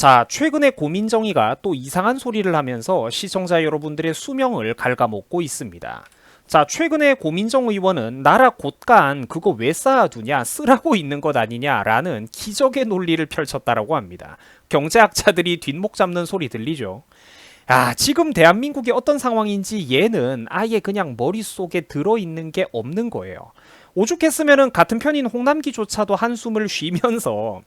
자, 최근에 고민정의가 또 이상한 소리를 하면서 시청자 여러분들의 수명을 갉아먹고 있습니다. 자, 최근에 고민정 의원은 나라 곳간 그거 왜 쌓아두냐, 쓰라고 있는 것 아니냐라는 기적의 논리를 펼쳤다라고 합니다. 경제학자들이 뒷목 잡는 소리 들리죠? 지금 대한민국이 어떤 상황인지 얘는 아예 그냥 머릿속에 들어있는 게 없는 거예요. 오죽했으면은 같은 편인 홍남기조차도 한숨을 쉬면서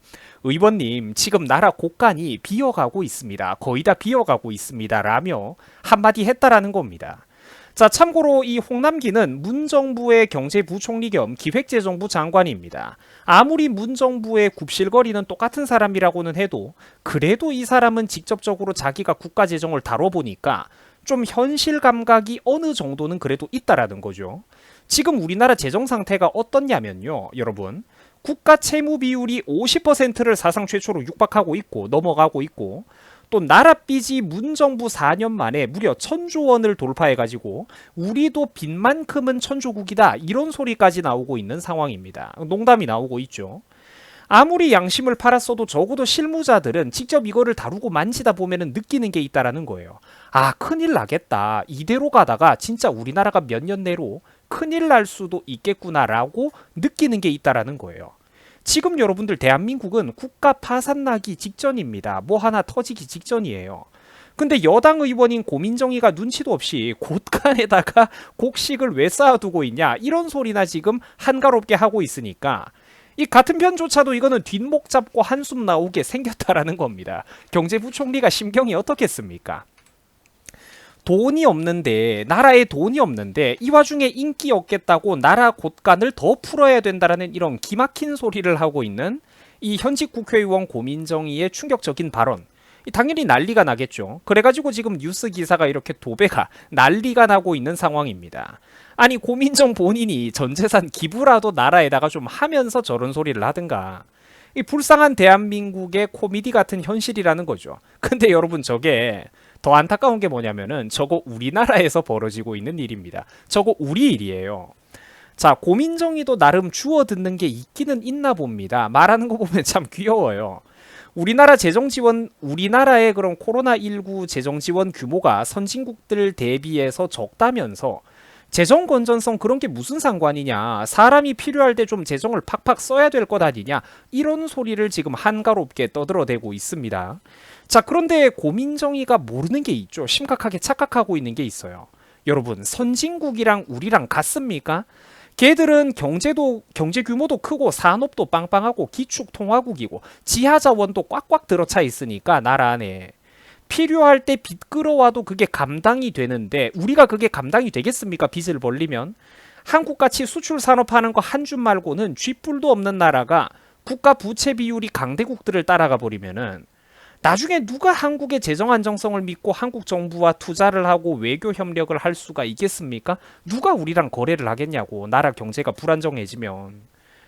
의원님 지금 나라 곳간이 비어가고 있습니다. 거의 다 비어가고 있습니다. 라며 한마디 했다라는 겁니다. 자, 참고로 이 홍남기는 문정부의 경제부총리 겸 기획재정부 장관입니다. 아무리 문정부의 굽실거리는 똑같은 사람이라고는 해도 그래도 이 사람은 직접적으로 자기가 국가재정을 다뤄보니까 좀 현실 감각이 어느 정도는 그래도 있다라는 거죠. 지금 우리나라 재정 상태가 어떻냐면요, 여러분. 국가 채무 비율이 50%를 사상 최초로 육박하고 있고 넘어가고 있고, 또 나라 빚이 문정부 4년 만에 무려 1000조 원을 돌파해가지고 우리도 빚만큼은 천조국이다 이런 소리까지 나오고 있는 상황입니다. 농담이 나오고 있죠. 아무리 양심을 팔았어도 적어도 실무자들은 직접 이거를 다루고 만지다 보면은 느끼는 게 있다라는 거예요. 큰일 나겠다. 이대로 가다가 진짜 우리나라가 몇 년 내로 큰일 날 수도 있겠구나라고 느끼는 게 있다라는 거예요. 지금 여러분들 대한민국은 국가 파산 나기 직전입니다. 뭐 하나 터지기 직전이에요. 근데 여당 의원인 고민정의가 눈치도 없이 곳간에다가 곡식을 왜 쌓아두고 있냐 이런 소리나 지금 한가롭게 하고 있으니까 이 같은 편조차도 이거는 뒷목 잡고 한숨 나오게 생겼다라는 겁니다. 경제부총리가 심경이 어떻겠습니까? 돈이 없는데, 나라에 돈이 없는데 이 와중에 인기 없겠다고 나라 곳간을 더 풀어야 된다라는 이런 기막힌 소리를 하고 있는 이 현직 국회의원 고민정의의 충격적인 발언. 당연히 난리가 나겠죠. 그래가지고 지금 뉴스 기사가 이렇게 도배가 난리가 나고 있는 상황입니다. 아니, 고민정 본인이 전재산 기부라도 나라에다가 좀 하면서 저런 소리를 하든가. 이 불쌍한 대한민국의 코미디 같은 현실이라는 거죠. 근데 여러분, 저게 더 안타까운 게 뭐냐면은 저거 우리나라에서 벌어지고 있는 일입니다. 저거 우리 일이에요. 자, 고민정의도 나름 주워 듣는 게 있기는 있나 봅니다. 말하는 거 보면 참 귀여워요. 우리나라 재정 지원, 우리나라의 그런 코로나19 재정 지원 규모가 선진국들 대비해서 적다면서 재정 건전성 그런 게 무슨 상관이냐, 사람이 필요할 때 좀 재정을 팍팍 써야 될 것 아니냐, 이런 소리를 지금 한가롭게 떠들어대고 있습니다. 자, 그런데 고민정의가 모르는 게 있죠. 심각하게 착각하고 있는 게 있어요. 여러분, 선진국이랑 우리랑 같습니까? 걔들은 경제 규모도 크고 산업도 빵빵하고 기축통화국이고 지하자원도 꽉꽉 들어차 있으니까 나라 안에 필요할 때 빚 끌어와도 그게 감당이 되는데 우리가 그게 감당이 되겠습니까? 빚을 벌리면. 한국같이 수출 산업하는 거 한 줌 말고는 쥐뿔도 없는 나라가 국가 부채 비율이 강대국들을 따라가 버리면은 나중에 누가 한국의 재정 안정성을 믿고 한국 정부와 투자를 하고 외교 협력을 할 수가 있겠습니까? 누가 우리랑 거래를 하겠냐고. 나라 경제가 불안정해지면.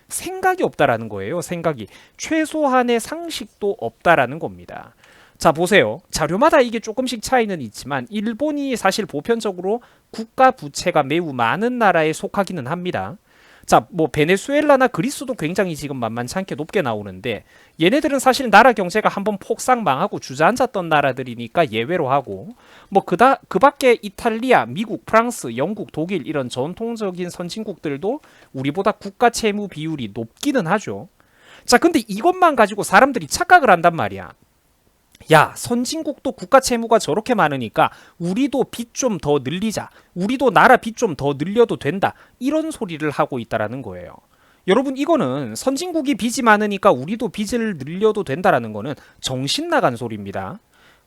생각이 없다라는 거예요. 생각이. 최소한의 상식도 없다라는 겁니다. 자, 보세요. 자료마다 이게 조금씩 차이는 있지만 일본이 사실 보편적으로 국가 부채가 매우 많은 나라에 속하기는 합니다. 자, 뭐 베네수엘라나 그리스도 굉장히 지금 만만찮게 높게 나오는데 얘네들은 사실 나라 경제가 한번 폭삭 망하고 주저앉았던 나라들이니까 예외로 하고, 뭐 그 밖에 이탈리아, 미국, 프랑스, 영국, 독일 이런 전통적인 선진국들도 우리보다 국가 채무 비율이 높기는 하죠. 자, 근데 이것만 가지고 사람들이 착각을 한단 말이야. 야, 선진국도 국가 채무가 저렇게 많으니까 우리도 빚 좀 더 늘리자. 우리도 나라 빚 좀 더 늘려도 된다. 이런 소리를 하고 있다라는 거예요. 여러분, 이거는 선진국이 빚이 많으니까 우리도 빚을 늘려도 된다라는 거는 정신 나간 소리입니다.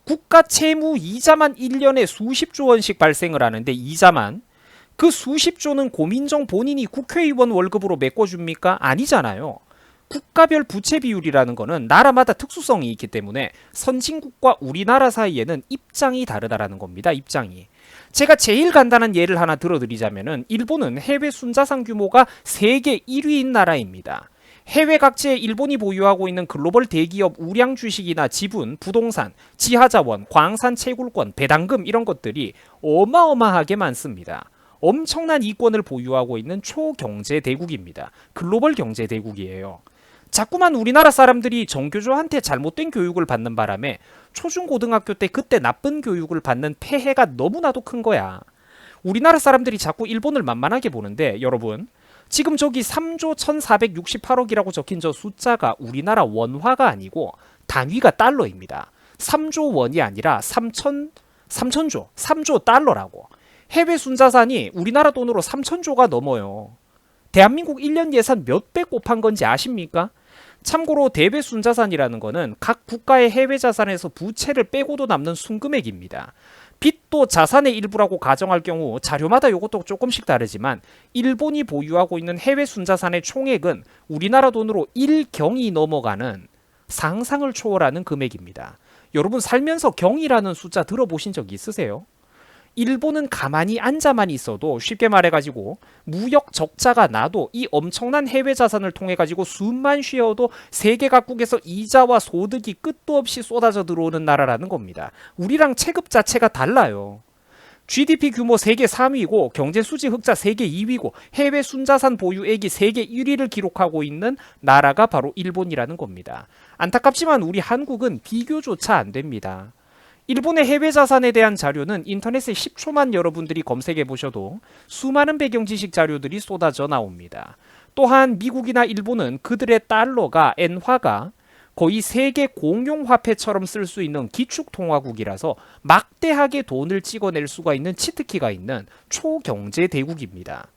국가 채무 이자만 1년에 수십조 원씩 발생을 하는데 이자만 그 수십조는 고민정 본인이 국회의원 월급으로 메꿔줍니까? 아니잖아요. 국가별 부채 비율이라는 거는 나라마다 특수성이 있기 때문에 선진국과 우리나라 사이에는 입장이 다르다라는 겁니다. 입장이. 제가 제일 간단한 예를 하나 들어드리자면은 일본은 해외 순자산 규모가 세계 1위인 나라입니다. 해외 각지에 일본이 보유하고 있는 글로벌 대기업 우량 주식이나 지분, 부동산, 지하자원, 광산 채굴권, 배당금 이런 것들이 어마어마하게 많습니다. 엄청난 이권을 보유하고 있는 초경제 대국입니다. 글로벌 경제 대국이에요. 자꾸만 우리나라 사람들이 정교조한테 잘못된 교육을 받는 바람에 초중고등학교 때 그때 나쁜 교육을 받는 폐해가 너무나도 큰 거야. 우리나라 사람들이 자꾸 일본을 만만하게 보는데 여러분, 지금 저기 3조 1468억이라고 적힌 저 숫자가 우리나라 원화가 아니고 단위가 달러입니다. 3조 원이 아니라 3조 달러라고. 해외 순자산이 우리나라 돈으로 3천조가 넘어요. 대한민국 1년 예산 몇 배 곱한 건지 아십니까? 참고로 대외 순자산이라는 거는 각 국가의 해외 자산에서 부채를 빼고도 남는 순금액입니다. 빚도 자산의 일부라고 가정할 경우 자료마다 이것도 조금씩 다르지만 일본이 보유하고 있는 해외 순자산의 총액은 우리나라 돈으로 1경이 넘어가는 상상을 초월하는 금액입니다. 여러분 살면서 경이라는 숫자 들어보신 적 있으세요? 일본은 가만히 앉아만 있어도 쉽게 말해가지고 무역 적자가 나도 이 엄청난 해외 자산을 통해 가지고 숨만 쉬어도 세계 각국에서 이자와 소득이 끝도 없이 쏟아져 들어오는 나라라는 겁니다. 우리랑 체급 자체가 달라요. GDP 규모 세계 3위고 경제 수지 흑자 세계 2위고 해외 순자산 보유액이 세계 1위를 기록하고 있는 나라가 바로 일본이라는 겁니다. 안타깝지만 우리 한국은 비교조차 안 됩니다. 일본의 해외 자산에 대한 자료는 인터넷에 10초만 여러분들이 검색해 보셔도 수많은 배경 지식 자료들이 쏟아져 나옵니다. 또한 미국이나 일본은 그들의 달러가 엔화가 거의 세계 공용 화폐처럼 쓸 수 있는 기축통화국이라서 막대하게 돈을 찍어낼 수가 있는 치트키가 있는 초경제 대국입니다.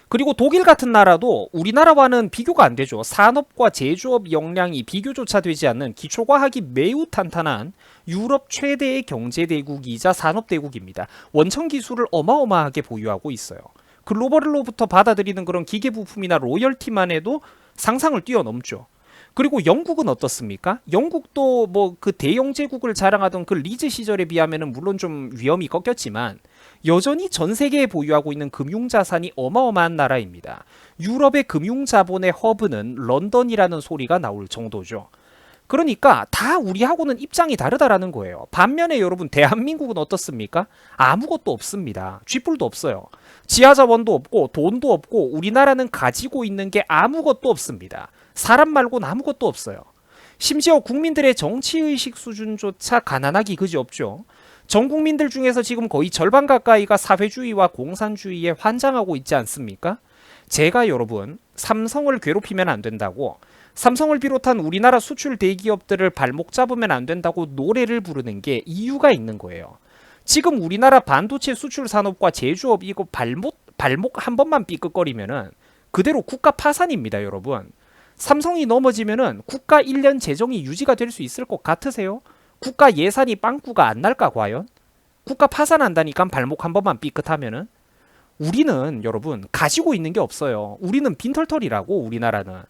그리고 독일 같은 나라도 우리나라와는 비교가 안 되죠. 산업과 제조업 역량이 비교조차 되지 않는 기초과학이 매우 탄탄한 유럽 최대의 경제대국이자 산업대국입니다. 원천 기술을 어마어마하게 보유하고 있어요. 글로벌로부터 받아들이는 그런 기계부품이나 로열티만 해도 상상을 뛰어넘죠. 그리고 영국은 어떻습니까? 영국도 뭐 그 대영제국을 자랑하던 그 리즈 시절에 비하면은 물론 좀 위험이 꺾였지만 여전히 전 세계에 보유하고 있는 금융자산이 어마어마한 나라입니다. 유럽의 금융자본의 허브는 런던이라는 소리가 나올 정도죠. 그러니까 다 우리하고는 입장이 다르다라는 거예요. 반면에 여러분 대한민국은 어떻습니까? 아무것도 없습니다. 쥐뿔도 없어요. 지하자원도 없고 돈도 없고 우리나라는 가지고 있는 게 아무것도 없습니다. 사람 말고는 아무것도 없어요. 심지어 국민들의 정치의식 수준조차 가난하기 그지없죠. 전 국민들 중에서 지금 거의 절반 가까이가 사회주의와 공산주의에 환장하고 있지 않습니까? 제가 여러분 삼성을 괴롭히면 안 된다고, 삼성을 비롯한 우리나라 수출 대기업들을 발목 잡으면 안 된다고 노래를 부르는 게 이유가 있는 거예요. 지금 우리나라 반도체 수출 산업과 제조업 이거 발목 한 번만 삐끗거리면은 그대로 국가 파산입니다, 여러분. 삼성이 넘어지면은 국가 1년 재정이 유지가 될 수 있을 것 같으세요? 국가 예산이 빵꾸가 안 날까 과연? 국가 파산한다니까 발목 한 번만 삐끗하면은. 우리는 여러분 가지고 있는 게 없어요. 우리는 빈털털이라고 우리나라는.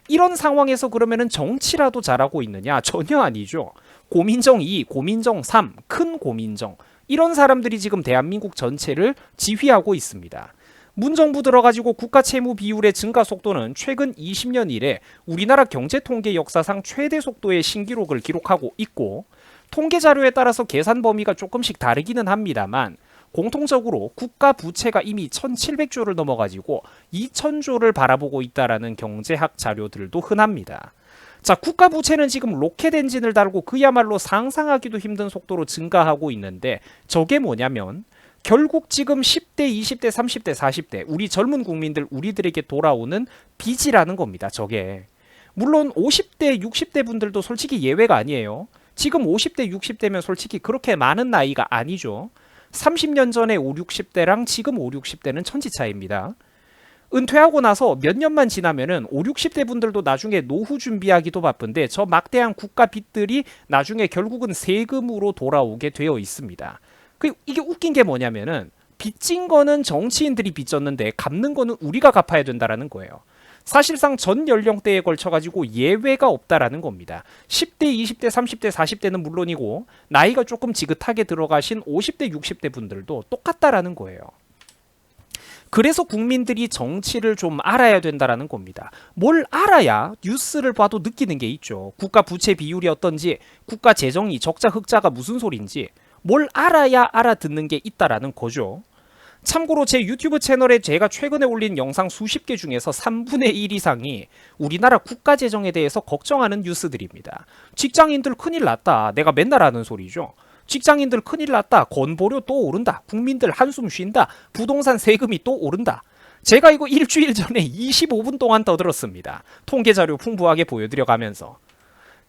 이런 상황에서 그러면은 정치라도 잘하고 있느냐? 전혀 아니죠. 고민정 2, 고민정 3, 큰 고민정. 이런 사람들이 지금 대한민국 전체를 지휘하고 있습니다. 문정부 들어가지고 국가 채무 비율의 증가 속도는 최근 20년 이래 우리나라 경제통계 역사상 최대 속도의 신기록을 기록하고 있고, 통계 자료에 따라서 계산 범위가 조금씩 다르기는 합니다만 공통적으로 국가 부채가 이미 1700조를 넘어가지고 2000조를 바라보고 있다라는 경제학 자료들도 흔합니다. 자, 국가 부채는 지금 로켓 엔진을 달고 그야말로 상상하기도 힘든 속도로 증가하고 있는데 저게 뭐냐면 결국 지금 10대, 20대, 30대, 40대 우리 젊은 국민들 우리들에게 돌아오는 빚이라는 겁니다. 저게. 물론 50대, 60대 분들도 솔직히 예외가 아니에요. 지금 50대, 60대면 솔직히 그렇게 많은 나이가 아니죠. 30년 전에 5, 60대랑 지금 5, 60대는 천지 차이입니다. 은퇴하고 나서 몇 년만 지나면은 5, 60대 분들도 나중에 노후 준비하기도 바쁜데 저 막대한 국가 빚들이 나중에 결국은 세금으로 돌아오게 되어 있습니다. 이게 웃긴 게 뭐냐면은 빚진 거는 정치인들이 빚졌는데 갚는 거는 우리가 갚아야 된다라는 거예요. 사실상 전 연령대에 걸쳐가지고 예외가 없다라는 겁니다. 10대, 20대, 30대, 40대는 물론이고 나이가 조금 지긋하게 들어가신 50대, 60대 분들도 똑같다라는 거예요. 그래서 국민들이 정치를 좀 알아야 된다라는 겁니다. 뭘 알아야 뉴스를 봐도 느끼는 게 있죠. 국가 부채 비율이 어떤지, 국가 재정이 적자 흑자가 무슨 소린지 뭘 알아야 알아듣는 게 있다라는 거죠. 참고로 제 유튜브 채널에 제가 최근에 올린 영상 수십 개 중에서 3분의 1 이상이 우리나라 국가 재정에 대해서 걱정하는 뉴스들입니다. 직장인들 큰일 났다. 내가 맨날 하는 소리죠. 직장인들 큰일 났다. 건보료 또 오른다. 국민들 한숨 쉰다. 부동산 세금이 또 오른다. 제가 이거 일주일 전에 25분 동안 떠들었습니다. 통계 자료 풍부하게 보여드려가면서.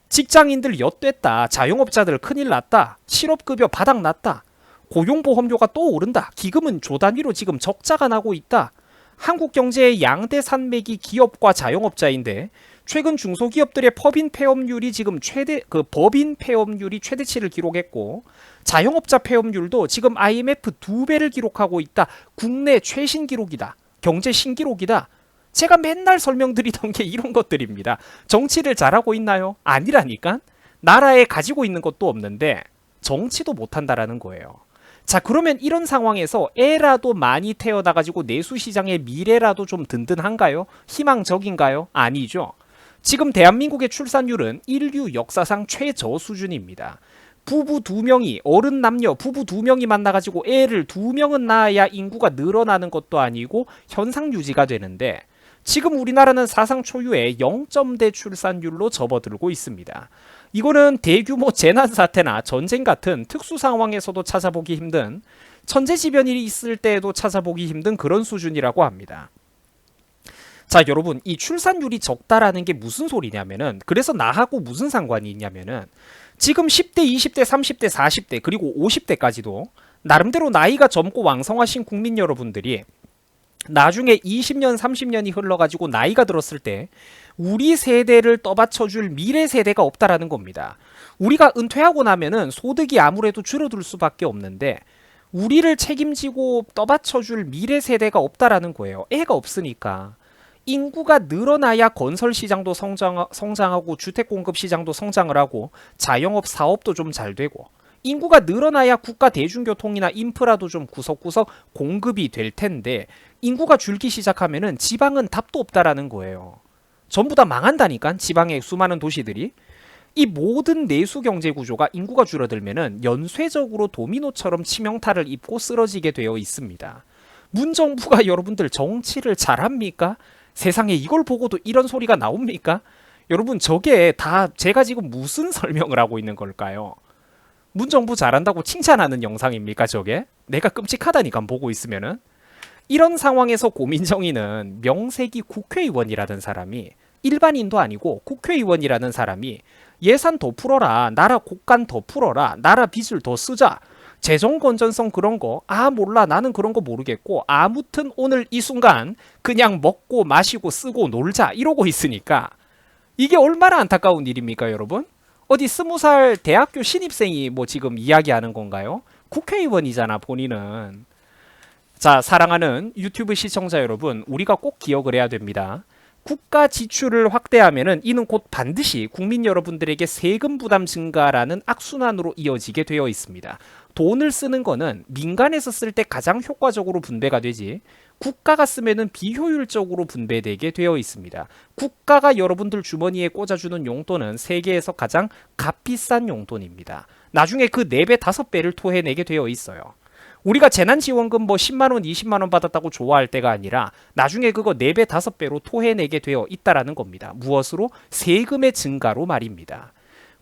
직장인들 엿됐다. 자영업자들 큰일 났다. 실업급여 바닥났다. 고용보험료가 또 오른다. 기금은 조 단위로 지금 적자가 나고 있다. 한국 경제의 양대 산맥이 기업과 자영업자인데 최근 중소기업들의 법인 폐업률이 지금 법인 폐업률이 최대치를 기록했고 자영업자 폐업률도 지금 IMF 2배를 기록하고 있다. 국내 최신 기록이다. 경제 신기록이다. 제가 맨날 설명드리던 게 이런 것들입니다. 정치를 잘하고 있나요? 아니라니까. 나라에 가지고 있는 것도 없는데 정치도 못한다라는 거예요. 자, 그러면 이런 상황에서 애라도 많이 태어나가지고 내수시장의 미래라도 좀 든든한가요? 희망적인가요? 아니죠. 지금 대한민국의 출산율은 인류 역사상 최저 수준입니다. 부부 2명이 어른 남녀 부부 2명이 만나가지고 애를 2명은 낳아야 인구가 늘어나는 것도 아니고 현상 유지가 되는데 지금 우리나라는 사상 초유의 0점대 출산율로 접어들고 있습니다. 이거는 대규모 재난사태나 전쟁 같은 특수 상황에서도 찾아보기 힘든 천재지변이 있을 때에도 찾아보기 힘든 그런 수준이라고 합니다. 자, 여러분, 이 출산율이 적다라는 게 무슨 소리냐면은 그래서 나하고 무슨 상관이 있냐면은 지금 10대, 20대, 30대, 40대 그리고 50대까지도 나름대로 나이가 젊고 왕성하신 국민 여러분들이 나중에 20년, 30년이 흘러가지고 나이가 들었을 때 우리 세대를 떠받쳐줄 미래 세대가 없다라는 겁니다. 우리가 은퇴하고 나면은 소득이 아무래도 줄어들 수밖에 없는데 우리를 책임지고 떠받쳐줄 미래 세대가 없다라는 거예요. 애가 없으니까. 인구가 늘어나야 건설 시장도 성장하고 주택 공급 시장도 성장을 하고 자영업 사업도 좀 잘 되고 인구가 늘어나야 국가 대중교통이나 인프라도 좀 구석구석 공급이 될 텐데 인구가 줄기 시작하면은 지방은 답도 없다라는 거예요. 전부 다 망한다니까 지방의 수많은 도시들이. 이 모든 내수 경제 구조가 인구가 줄어들면은 연쇄적으로 도미노처럼 치명타를 입고 쓰러지게 되어 있습니다. 문 정부가 여러분들 정치를 잘합니까? 세상에 이걸 보고도 이런 소리가 나옵니까? 여러분 저게 다 제가 지금 무슨 설명을 하고 있는 걸까요? 문정부 잘한다고 칭찬하는 영상입니까 저게? 내가 끔찍하다니까 보고 있으면은. 이런 상황에서 고민정의는 명색이 국회의원이라는 사람이 일반인도 아니고 국회의원이라는 사람이 예산 더 풀어라, 나라 곳간 더 풀어라, 나라 빚을 더 쓰자, 재정 건전성 그런 거 몰라 나는 그런 거 모르겠고 아무튼 오늘 이 순간 그냥 먹고 마시고 쓰고 놀자 이러고 있으니까 이게 얼마나 안타까운 일입니까 여러분? 어디 20살 대학교 신입생이 뭐 지금 이야기하는 건가요? 국회의원이잖아 본인은. 자, 사랑하는 유튜브 시청자 여러분, 우리가 꼭 기억을 해야 됩니다. 국가 지출을 확대하면은 이는 곧 반드시 국민 여러분들에게 세금 부담 증가라는 악순환으로 이어지게 되어 있습니다. 돈을 쓰는 거는 민간에서 쓸 때 가장 효과적으로 분배가 되지 국가가 쓰면은 비효율적으로 분배되게 되어 있습니다. 국가가 여러분들 주머니에 꽂아주는 용돈은 세계에서 가장 값비싼 용돈입니다. 나중에 그 4배, 5배를 토해내게 되어 있어요. 우리가 재난지원금 뭐 10만원, 20만원 받았다고 좋아할 때가 아니라 나중에 그거 4배, 5배로 토해내게 되어 있다라는 겁니다. 무엇으로? 세금의 증가로 말입니다.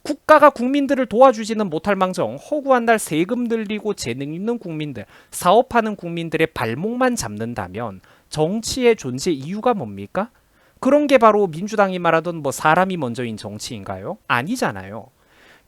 국가가 국민들을 도와주지는 못할 망정 허구한 날 세금 늘리고 재능 있는 국민들, 사업하는 국민들의 발목만 잡는다면 정치의 존재 이유가 뭡니까? 그런 게 바로 민주당이 말하던 뭐 사람이 먼저인 정치인가요? 아니잖아요.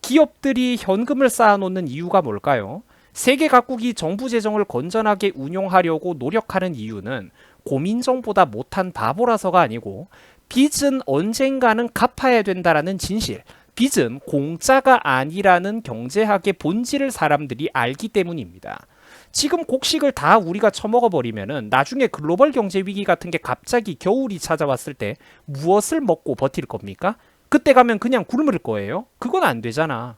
기업들이 현금을 쌓아놓는 이유가 뭘까요? 세계 각국이 정부 재정을 건전하게 운용하려고 노력하는 이유는 고민정보다 못한 바보라서가 아니고 빚은 언젠가는 갚아야 된다라는 진실, 빚은 공짜가 아니라는 경제학의 본질을 사람들이 알기 때문입니다. 지금 곡식을 다 우리가 처먹어버리면은 나중에 글로벌 경제 위기 같은 게 갑자기 겨울이 찾아왔을 때 무엇을 먹고 버틸 겁니까? 그때 가면 그냥 굶을 거예요? 그건 안 되잖아.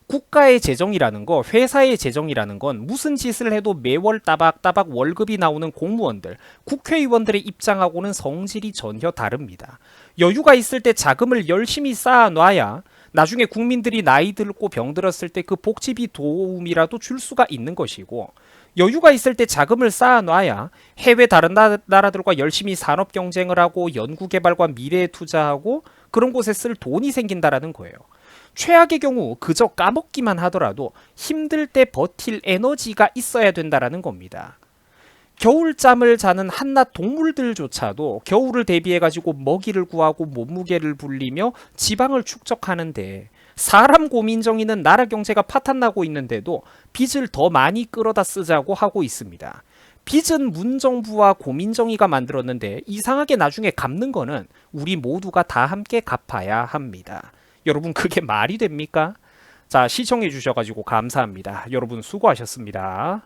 국가의 재정이라는 거, 회사의 재정이라는 건 무슨 짓을 해도 매월 따박따박 월급이 나오는 공무원들, 국회의원들의 입장하고는 성질이 전혀 다릅니다. 여유가 있을 때 자금을 열심히 쌓아놔야 나중에 국민들이 나이 들고 병들었을 때 그 복지비 도움이라도 줄 수가 있는 것이고 여유가 있을 때 자금을 쌓아놔야 해외 다른 나라들과 열심히 산업 경쟁을 하고 연구개발과 미래에 투자하고 그런 곳에 쓸 돈이 생긴다라는 거예요. 최악의 경우 그저 까먹기만 하더라도 힘들 때 버틸 에너지가 있어야 된다라는 겁니다. 겨울잠을 자는 한낱 동물들조차도 겨울을 대비해가지고 먹이를 구하고 몸무게를 불리며 지방을 축적하는데 사람 고민정의는 나라 경제가 파탄나고 있는데도 빚을 더 많이 끌어다 쓰자고 하고 있습니다. 빚은 문정부와 고민정의가 만들었는데 이상하게 나중에 갚는 거는 우리 모두가 다 함께 갚아야 합니다. 여러분 그게 말이 됩니까? 자, 시청해 주셔가지고 감사합니다. 여러분 수고하셨습니다.